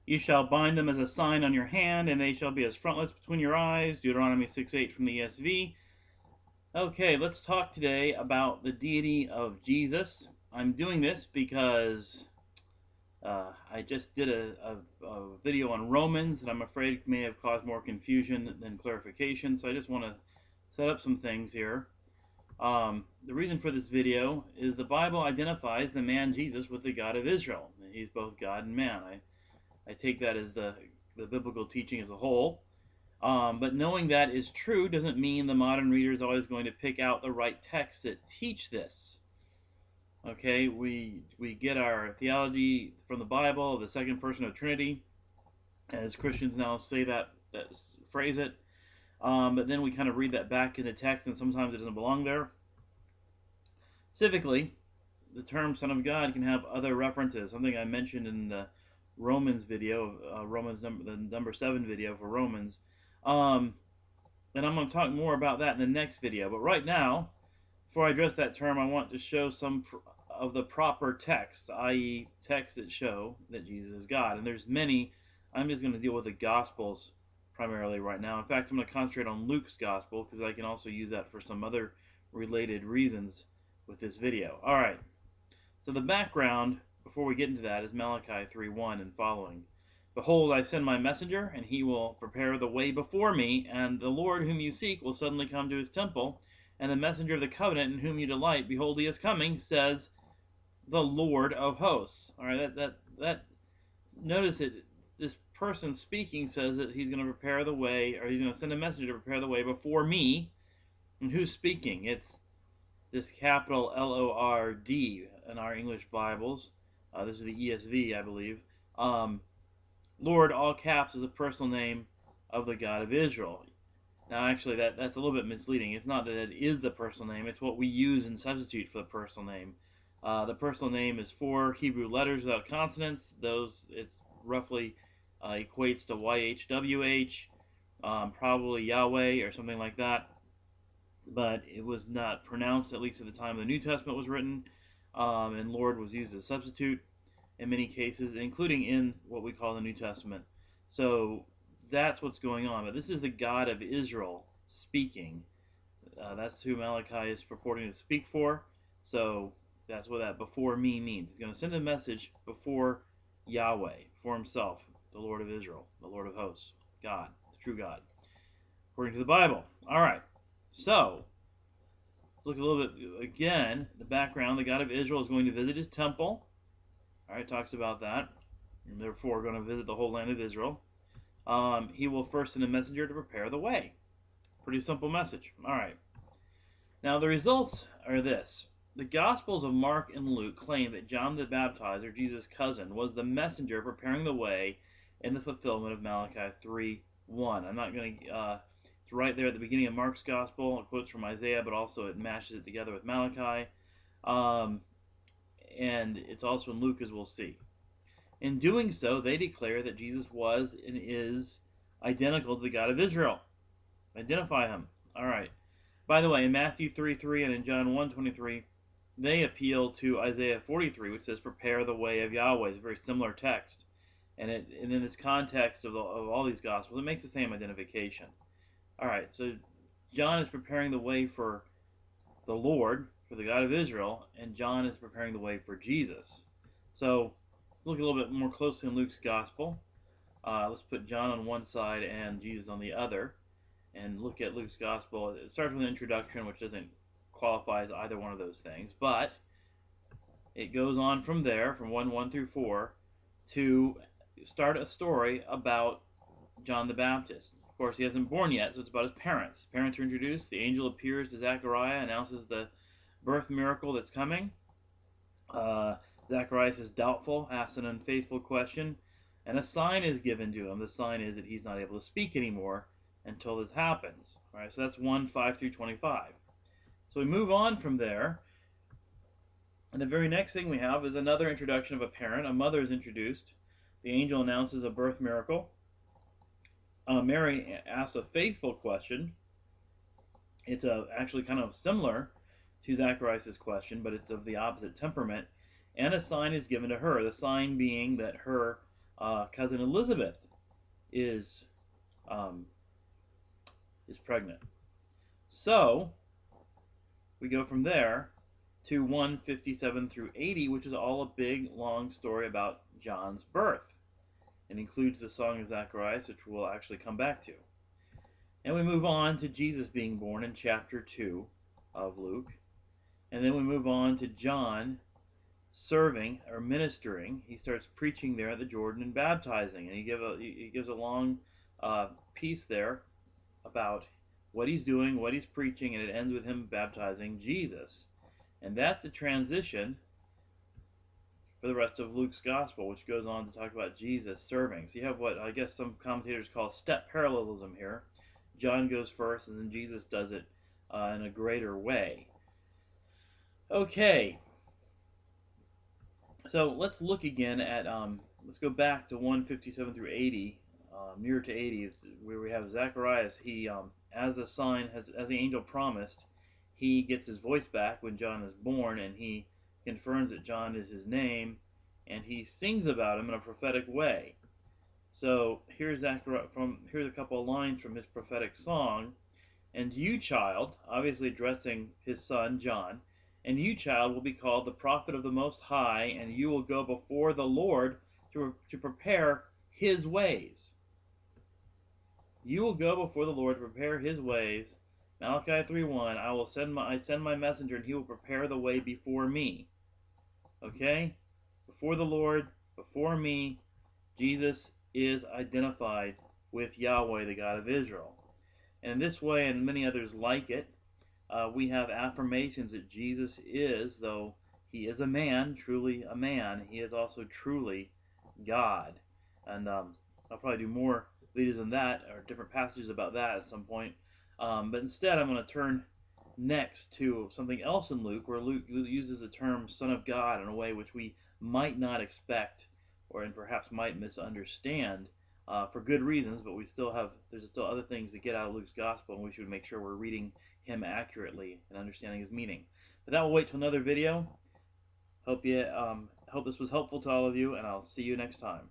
You shall bind them as a sign on your hand, and they shall be as frontlets between your eyes. Deuteronomy 6:8 from the ESV. Okay, let's talk today about the deity of Jesus. I'm doing this because I just did a video on Romans that I'm afraid may have caused more confusion than clarification, so I just want to set up some things here. The reason for this video is the Bible identifies the man Jesus with the God of Israel. He's both God and man. I take that as the biblical teaching as a whole. But knowing that is true doesn't mean the modern reader is always going to pick out the right texts that teach this. Okay, we get our theology from the Bible, the second person of Trinity, as Christians now say that phrase it. But then we kind of read that back in the text, and sometimes it doesn't belong there. Specifically, the term Son of God can have other references. Something I mentioned in the Romans video, the number 7 video for Romans. And I'm going to talk more about that in the next video. But right now, before I address that term, I want to show some of the proper texts, i.e. texts that show that Jesus is God. And there's many. I'm just going to deal with the Gospels primarily right now. In fact, I'm going to concentrate on Luke's Gospel because I can also use that for some other related reasons with this video. Alright, so the background, before we get into that, is Malachi 3:1 and following. Behold, I send my messenger, and he will prepare the way before me, and the Lord whom you seek will suddenly come to his temple, and the messenger of the covenant in whom you delight, behold, he is coming, says the Lord of hosts. Alright, that notice it. This person speaking says that he's going to prepare the way, or he's going to send a messenger to prepare the way before me. And who's speaking? It's this capital L-O-R-D in our English Bibles. This is the ESV, I believe. Lord, all caps, is a personal name of the God of Israel. Now, actually, that's a little bit misleading. It's not that it is the personal name. It's what we use and substitute for the personal name. The personal name is 4 Hebrew letters without consonants. It's roughly equates to YHWH, probably Yahweh or something like that. But it was not pronounced, at least at the time the New Testament was written, and Lord was used as a substitute in many cases, including in what we call the New Testament. So that's what's going on. But this is the God of Israel speaking. That's who Malachi is purporting to speak for. So that's what that before me means. He's going to send a message before Yahweh, for himself, the Lord of Israel, the Lord of hosts, God, the true God, according to the Bible. All right. So, look a little bit again, the background. The God of Israel is going to visit his temple. Alright, talks about that. And therefore, going to visit the whole land of Israel. He will first send a messenger to prepare the way. Pretty simple message. Alright. Now, the results are this. The Gospels of Mark and Luke claim that John the Baptizer, Jesus' cousin, was the messenger preparing the way in the fulfillment of Malachi 3:1. I'm not going to... It's right there at the beginning of Mark's Gospel. It quotes from Isaiah, but also it mashes it together with Malachi. And it's also in Luke, as we'll see. In doing so, they declare that Jesus was and is identical to the God of Israel. Identify him. All right. By the way, in Matthew 3:3 and in John 1:23, they appeal to Isaiah 43, which says, "Prepare the way of Yahweh." It's a very similar text. And in this context of all these Gospels, it makes the same identification. Alright, so John is preparing the way for the Lord, for the God of Israel, and John is preparing the way for Jesus. So, let's look a little bit more closely in Luke's Gospel. Let's put John on one side and Jesus on the other, and look at Luke's Gospel. It starts with an introduction, which doesn't qualify as either one of those things, but it goes on from there, from 1:1 through 4, to start a story about John the Baptist. Of course, he hasn't born yet, so it's about his parents. His parents are introduced. The angel appears to Zechariah, announces the birth miracle that's coming. Zechariah is doubtful, asks an unfaithful question, and a sign is given to him. The sign is that he's not able to speak anymore until this happens. All right, so that's 1:5 through 25. So we move on from there, and the very next thing we have is another introduction of a parent. A mother is introduced. The angel announces a birth miracle. Mary asks a faithful question. It's actually kind of similar to Zacharias' question, but it's of the opposite temperament. And a sign is given to her, the sign being that her cousin Elizabeth is um, pregnant. So we go from there to 157 through 80, which is all a big long story about John's birth, and includes the Song of Zacharias, which we'll actually come back to. And we move on to Jesus being born in chapter 2 of Luke. And then we move on to John serving or ministering. He starts preaching there at the Jordan and baptizing. And he gives a long piece there about what he's doing, what he's preaching, and it ends with him baptizing Jesus. And that's a transition for the rest of Luke's gospel, which goes on to talk about Jesus serving. So you have what I guess some commentators call step parallelism here. John goes first, and then Jesus does it in a greater way. Okay, so let's look again at, let's go back to 157 through 80, near to 80, it's where we have Zacharias. He, as a sign, as the angel promised, he gets his voice back when John is born, and he confirms that John is his name, and he sings about him in a prophetic way. So here's here's a couple of lines from his prophetic song. And you, child, obviously addressing his son John, and you, child, will be called the prophet of the Most High, and you will go before the Lord to prepare his ways. You will go before the Lord to prepare his ways. Malachi 3:1, I send my messenger, and he will prepare the way before me. Okay? Before the Lord, before me, Jesus is identified with Yahweh, the God of Israel. And in this way, and many others like it, we have affirmations that Jesus is, though he is a man, truly a man, he is also truly God. And I'll probably do more videos on that, or different passages about that at some point. But instead, I'm going to turn next to something else in Luke, where Luke uses the term Son of God in a way which we might not expect, and perhaps might misunderstand, for good reasons, but there's still other things to get out of Luke's gospel, and we should make sure we're reading him accurately and understanding his meaning. But that will wait till another video. Hope this was helpful to all of you, and I'll see you next time.